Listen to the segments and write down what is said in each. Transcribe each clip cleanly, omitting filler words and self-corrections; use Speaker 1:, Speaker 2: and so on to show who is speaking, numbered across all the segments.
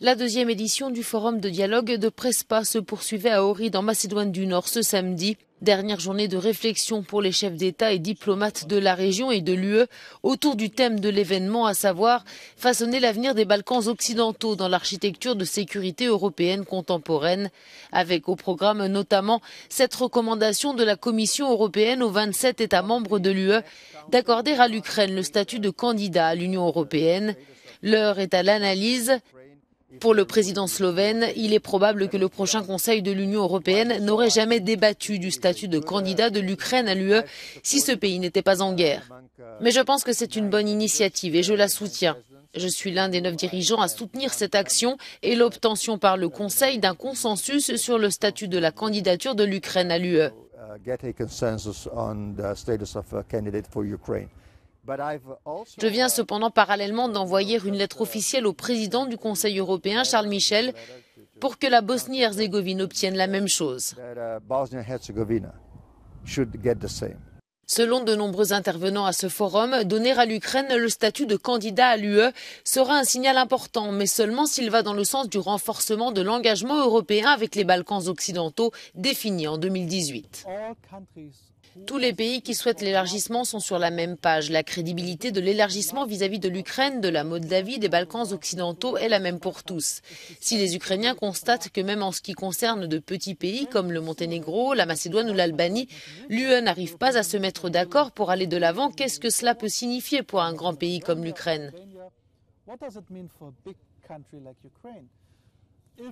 Speaker 1: La deuxième édition du forum de dialogue de Prespa se poursuivait à Ohrid en Macédoine du Nord ce samedi. Dernière journée de réflexion pour les chefs d'État et diplomates de la région et de l'UE autour du thème de l'événement, à savoir façonner l'avenir des Balkans occidentaux dans l'architecture de sécurité européenne contemporaine, avec au programme notamment cette recommandation de la Commission européenne aux 27 États membres de l'UE d'accorder à l'Ukraine le statut de candidat à l'Union européenne. L'heure est à l'analyse. Pour le président slovène, il est probable que le prochain Conseil de l'Union européenne n'aurait jamais débattu du statut de candidat de l'Ukraine à l'UE si ce pays n'était pas en guerre. Mais je pense que c'est une bonne initiative et je la soutiens. Je suis l'un des 9 dirigeants à soutenir cette action et l'obtention par le Conseil d'un consensus sur le statut de la candidature de l'Ukraine à l'UE. Je viens cependant parallèlement d'envoyer une lettre officielle au président du Conseil européen, Charles Michel, pour que la Bosnie-Herzégovine obtienne la même chose. Selon de nombreux intervenants à ce forum, donner à l'Ukraine le statut de candidat à l'UE sera un signal important, mais seulement s'il va dans le sens du renforcement de l'engagement européen avec les Balkans occidentaux défini en 2018. Tous les pays qui souhaitent l'élargissement sont sur la même page. La crédibilité de l'élargissement vis-à-vis de l'Ukraine, de la Moldavie, des Balkans occidentaux est la même pour tous. Si les Ukrainiens constatent que même en ce qui concerne de petits pays comme le Monténégro, la Macédoine ou l'Albanie, l'UE n'arrive pas à se mettre d'accord pour aller de l'avant, qu'est-ce que cela peut signifier pour un grand pays comme l'Ukraine ?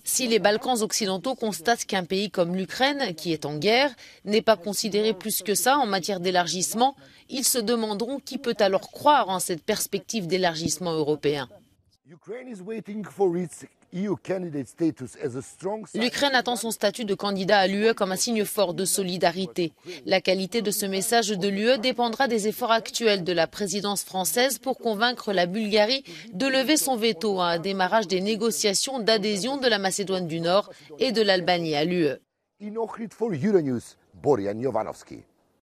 Speaker 1: Si les Balkans occidentaux constatent qu'un pays comme l'Ukraine, qui est en guerre, n'est pas considéré plus que ça en matière d'élargissement, ils se demanderont qui peut alors croire en cette perspective d'élargissement européen. L'Ukraine attend son statut de candidat à l'UE comme un signe fort de solidarité. La qualité de ce message de l'UE dépendra des efforts actuels de la présidence française pour convaincre la Bulgarie de lever son veto à un démarrage des négociations d'adhésion de la Macédoine du Nord et de l'Albanie à l'UE.